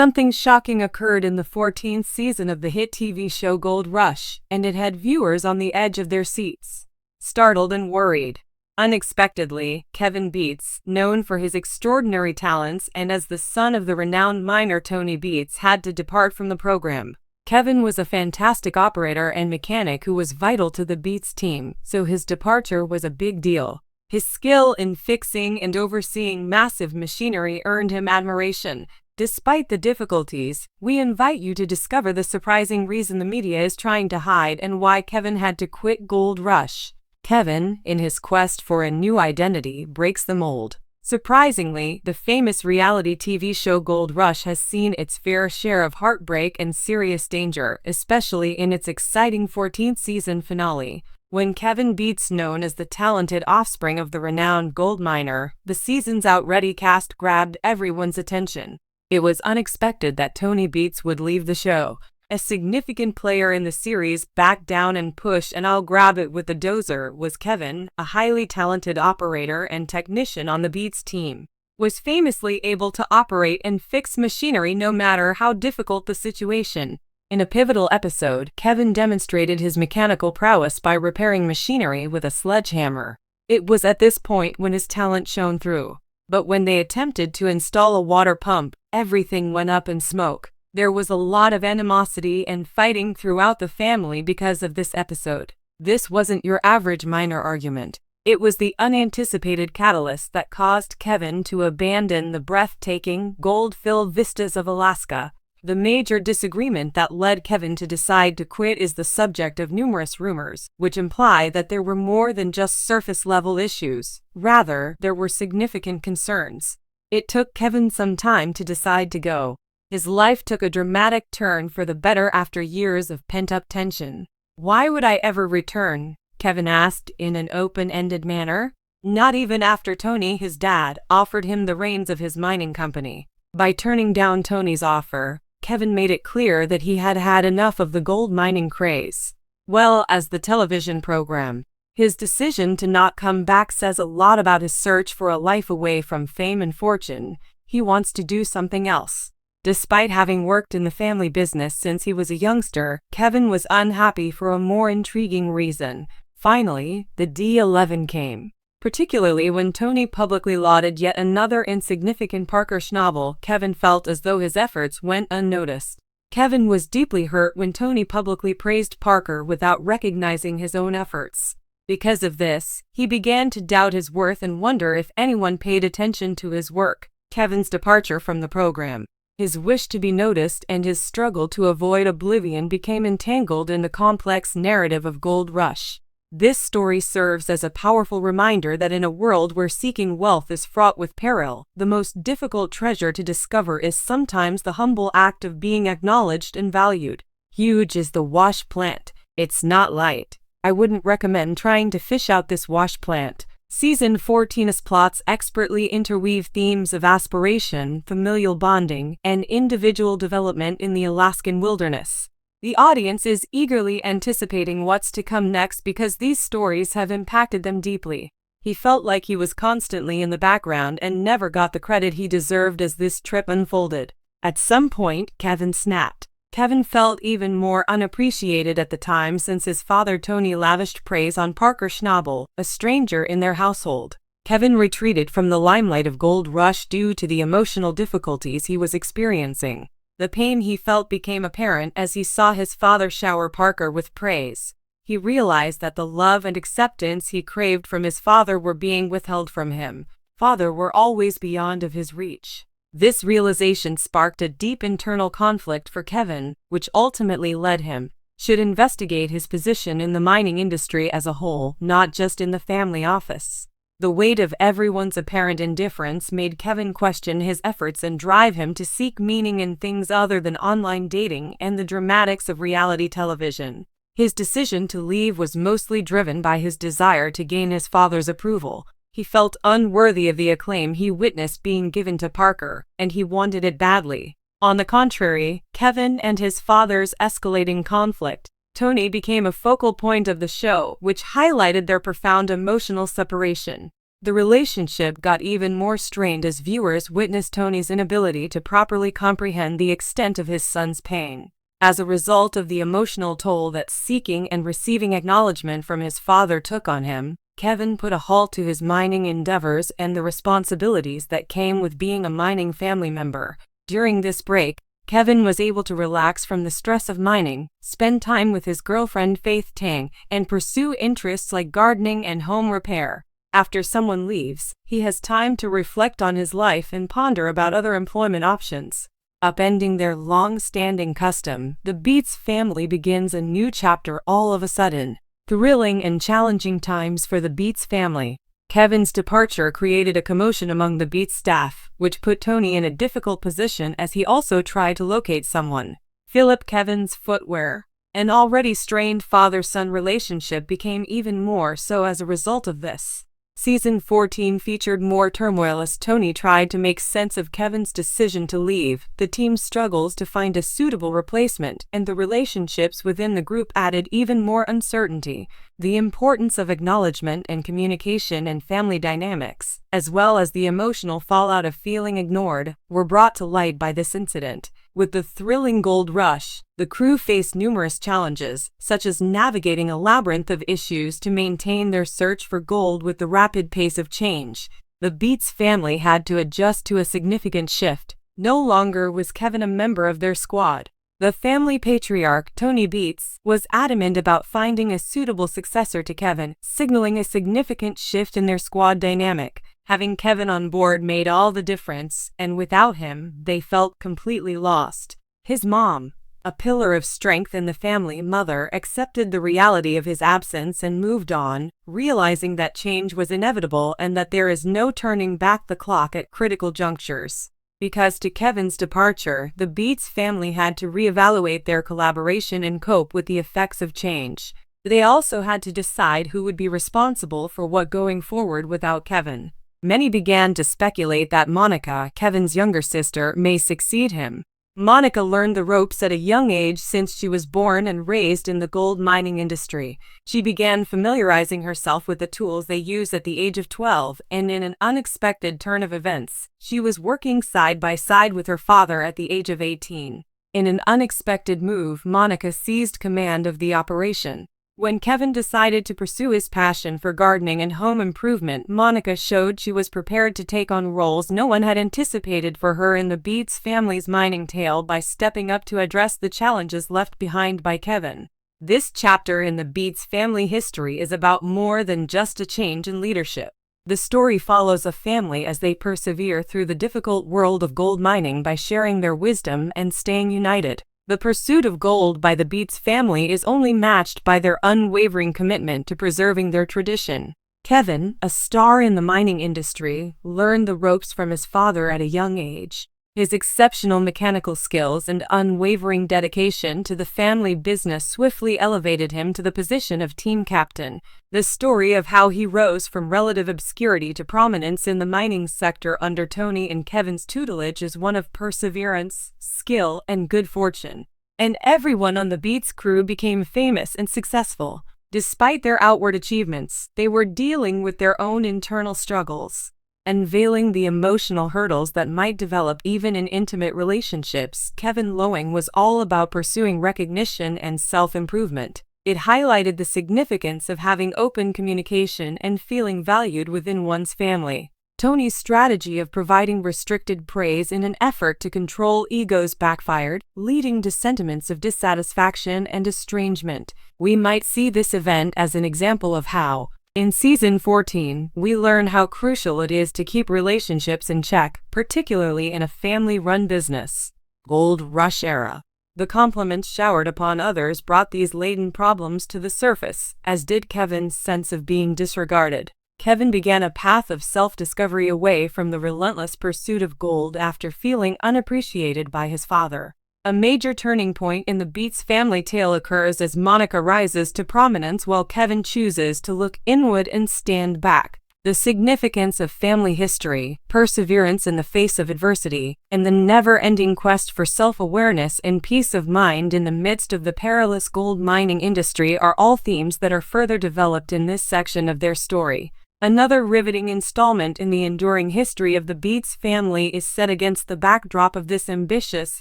Something shocking occurred in the 14th season of the hit TV show Gold Rush, and it had viewers on the edge of their seats, startled and worried. Unexpectedly, Kevin Beets, known for his extraordinary talents and as the son of the renowned miner Tony Beets, had to depart from the program. Kevin was a fantastic operator and mechanic who was vital to the Beets team, so his departure was a big deal. His skill in fixing and overseeing massive machinery earned him admiration. Despite the difficulties, we invite you to discover the surprising reason the media is trying to hide and why Kevin had to quit Gold Rush. Kevin, in his quest for a new identity, breaks the mold. Surprisingly, the famous reality TV show Gold Rush has seen its fair share of heartbreak and serious danger, especially in its exciting 14th season finale. When Kevin Beets, known as the talented offspring of the renowned gold miner, the season's out-ready cast grabbed everyone's attention. It was unexpected that Tony Beets would leave the show. A significant player in the series backed down and pushed and I'll grab it with the dozer was Kevin, a highly talented operator and technician on the Beets team, was famously able to operate and fix machinery no matter how difficult the situation. In a pivotal episode, Kevin demonstrated his mechanical prowess by repairing machinery with a sledgehammer. It was at this point when his talent shone through. But when they attempted to install a water pump, everything went up in smoke. There was a lot of animosity and fighting throughout the family because of this episode. This wasn't your average minor argument. It was the unanticipated catalyst that caused Kevin to abandon the breathtaking, gold-filled vistas of Alaska. The major disagreement that led Kevin to decide to quit is the subject of numerous rumors, which imply that there were more than just surface-level issues. Rather, there were significant concerns. It took Kevin some time to decide to go. His life took a dramatic turn for the better after years of pent-up tension. "Why would I ever return?" Kevin asked in an open-ended manner. Not even after Tony, his dad, offered him the reins of his mining company. By turning down Tony's offer, Kevin made it clear that he had had enough of the gold mining craze, well as the television program. His decision to not come back says a lot about his search for a life away from fame and fortune. He wants to do something else. Despite having worked in the family business since he was a youngster, Kevin was unhappy for a more intriguing reason. Finally, the D11 came. Particularly when Tony publicly lauded yet another insignificant Parker Schnabel, Kevin felt as though his efforts went unnoticed. Kevin was deeply hurt when Tony publicly praised Parker without recognizing his own efforts. Because of this, he began to doubt his worth and wonder if anyone paid attention to his work. Kevin's departure from the program, his wish to be noticed, and his struggle to avoid oblivion became entangled in the complex narrative of Gold Rush. This story serves as a powerful reminder that in a world where seeking wealth is fraught with peril, the most difficult treasure to discover is sometimes the humble act of being acknowledged and valued. Huge is the wash plant. It's not light. I wouldn't recommend trying to fish out this wash plant. Season 14's plots expertly interweave themes of aspiration, familial bonding, and individual development in the Alaskan wilderness. The audience is eagerly anticipating what's to come next because these stories have impacted them deeply. He felt like he was constantly in the background and never got the credit he deserved as this trip unfolded. At some point, Kevin snapped. Kevin felt even more unappreciated at the time since his father Tony lavished praise on Parker Schnabel, a stranger in their household. Kevin retreated from the limelight of Gold Rush due to the emotional difficulties he was experiencing. The pain he felt became apparent as he saw his father shower Parker with praise. He realized that the love and acceptance he craved from his father were being withheld from him. Father were always beyond of his reach. This realization sparked a deep internal conflict for Kevin, which ultimately led him should investigate his position in the mining industry as a whole, not just in the family office. The weight of everyone's apparent indifference made Kevin question his efforts and drive him to seek meaning in things other than online dating and the dramatics of reality television. His decision to leave was mostly driven by his desire to gain his father's approval. He felt unworthy of the acclaim he witnessed being given to Parker, and he wanted it badly. On the contrary, Kevin and his father's escalating conflict, Tony became a focal point of the show, which highlighted their profound emotional separation. The relationship got even more strained as viewers witnessed Tony's inability to properly comprehend the extent of his son's pain. As a result of the emotional toll that seeking and receiving acknowledgement from his father took on him, Kevin put a halt to his mining endeavors and the responsibilities that came with being a mining family member. During this break, Kevin was able to relax from the stress of mining, spend time with his girlfriend Faith Tang, and pursue interests like gardening and home repair. After someone leaves, he has time to reflect on his life and ponder about other employment options. Upending their long-standing custom, the Beets family begins a new chapter all of a sudden. Thrilling and challenging times for the Beets family. Kevin's departure created a commotion among the Beets staff, which put Tony in a difficult position as he also tried to locate someone. Philip Kevin's footwear. An already strained father-son relationship became even more so as a result of this. Season 14 featured more turmoil as Tony tried to make sense of Kevin's decision to leave, the team's struggles to find a suitable replacement, and the relationships within the group added even more uncertainty. The importance of acknowledgement and communication and family dynamics, as well as the emotional fallout of feeling ignored, were brought to light by this incident. With the thrilling Gold Rush, the crew faced numerous challenges, such as navigating a labyrinth of issues to maintain their search for gold with the rapid pace of change. The Beets family had to adjust to a significant shift. No longer was Kevin a member of their squad. The family patriarch, Tony Beets, was adamant about finding a suitable successor to Kevin, signaling a significant shift in their squad dynamic. Having Kevin on board made all the difference, and without him, they felt completely lost. His mom, a pillar of strength in the family, mother, accepted the reality of his absence and moved on, realizing that change was inevitable and that there is no turning back the clock at critical junctures. Because to Kevin's departure, the Beets family had to reevaluate their collaboration and cope with the effects of change. They also had to decide who would be responsible for what going forward without Kevin. Many began to speculate that Monica, Kevin's younger sister, may succeed him. Monica learned the ropes at a young age since she was born and raised in the gold mining industry. She began familiarizing herself with the tools they use at the age of 12, and in an unexpected turn of events, she was working side by side with her father at the age of 18. In an unexpected move, Monica seized command of the operation. When Kevin decided to pursue his passion for gardening and home improvement, Monica showed she was prepared to take on roles no one had anticipated for her in the Beets family's mining tale by stepping up to address the challenges left behind by Kevin. This chapter in the Beets family history is about more than just a change in leadership. The story follows a family as they persevere through the difficult world of gold mining by sharing their wisdom and staying united. The pursuit of gold by the Beets family is only matched by their unwavering commitment to preserving their tradition. Kevin, a star in the mining industry, learned the ropes from his father at a young age. His exceptional mechanical skills and unwavering dedication to the family business swiftly elevated him to the position of team captain. The story of how he rose from relative obscurity to prominence in the mining sector under Tony and Kevin's tutelage is one of perseverance, skill, and good fortune. And everyone on the Beets crew became famous and successful. Despite their outward achievements, they were dealing with their own internal struggles. Unveiling the emotional hurdles that might develop even in intimate relationships, Kevin Loeing was all about pursuing recognition and self-improvement. It highlighted the significance of having open communication and feeling valued within one's family. Tony's strategy of providing restricted praise in an effort to control egos backfired, leading to sentiments of dissatisfaction and estrangement. We might see this event as an example of how, in Season 14, we learn how crucial it is to keep relationships in check, particularly in a family-run business. Gold Rush era. The compliments showered upon others brought these laden problems to the surface, as did Kevin's sense of being disregarded. Kevin began a path of self-discovery away from the relentless pursuit of gold after feeling unappreciated by his father. A major turning point in the Beets family tale occurs as Monica rises to prominence while Kevin chooses to look inward and stand back. The significance of family history, perseverance in the face of adversity, and the never-ending quest for self-awareness and peace of mind in the midst of the perilous gold mining industry are all themes that are further developed in this section of their story. Another riveting installment in the enduring history of the Beets family is set against the backdrop of this ambitious,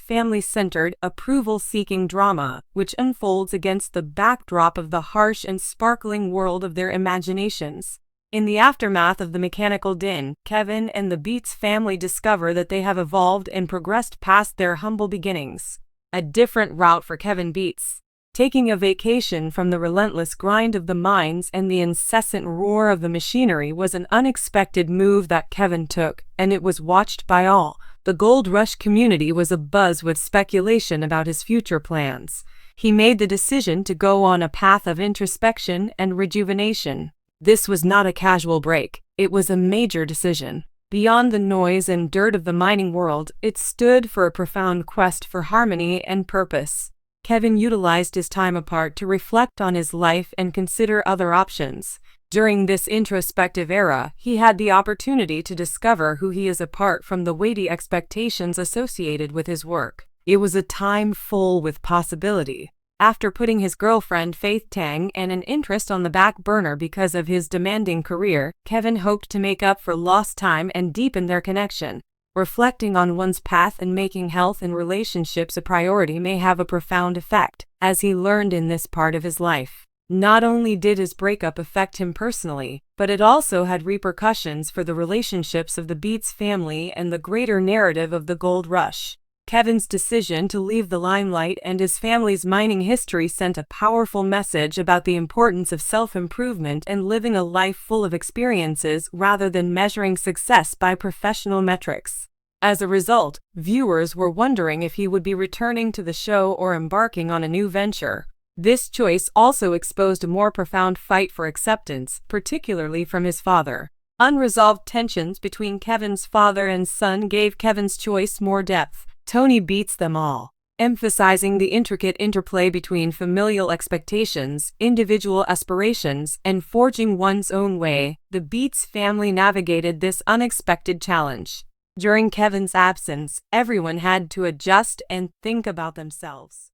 family-centered, approval-seeking drama, which unfolds against the backdrop of the harsh and sparkling world of their imaginations. In the aftermath of the mechanical din, Kevin and the Beets family discover that they have evolved and progressed past their humble beginnings. A different route for Kevin Beets. Taking a vacation from the relentless grind of the mines and the incessant roar of the machinery was an unexpected move that Kevin took, and it was watched by all. The Gold Rush community was abuzz with speculation about his future plans. He made the decision to go on a path of introspection and rejuvenation. This was not a casual break, it was a major decision. Beyond the noise and dirt of the mining world, it stood for a profound quest for harmony and purpose. Kevin utilized his time apart to reflect on his life and consider other options. During this introspective era, he had the opportunity to discover who he is apart from the weighty expectations associated with his work. It was a time full with possibility. After putting his girlfriend Faith Tang and an interest on the back burner because of his demanding career, Kevin hoped to make up for lost time and deepen their connection. Reflecting on one's path and making health and relationships a priority may have a profound effect, as he learned in this part of his life. Not only did his breakup affect him personally, but it also had repercussions for the relationships of the Beets family and the greater narrative of the Gold Rush. Kevin's decision to leave the limelight and his family's mining history sent a powerful message about the importance of self-improvement and living a life full of experiences rather than measuring success by professional metrics. As a result, viewers were wondering if he would be returning to the show or embarking on a new venture. This choice also exposed a more profound fight for acceptance, particularly from his father. Unresolved tensions between Kevin's father and son gave Kevin's choice more depth. Tony beats them all, emphasizing the intricate interplay between familial expectations, individual aspirations, and forging one's own way. The Beets family navigated this unexpected challenge. During Kevin's absence, everyone had to adjust and think about themselves.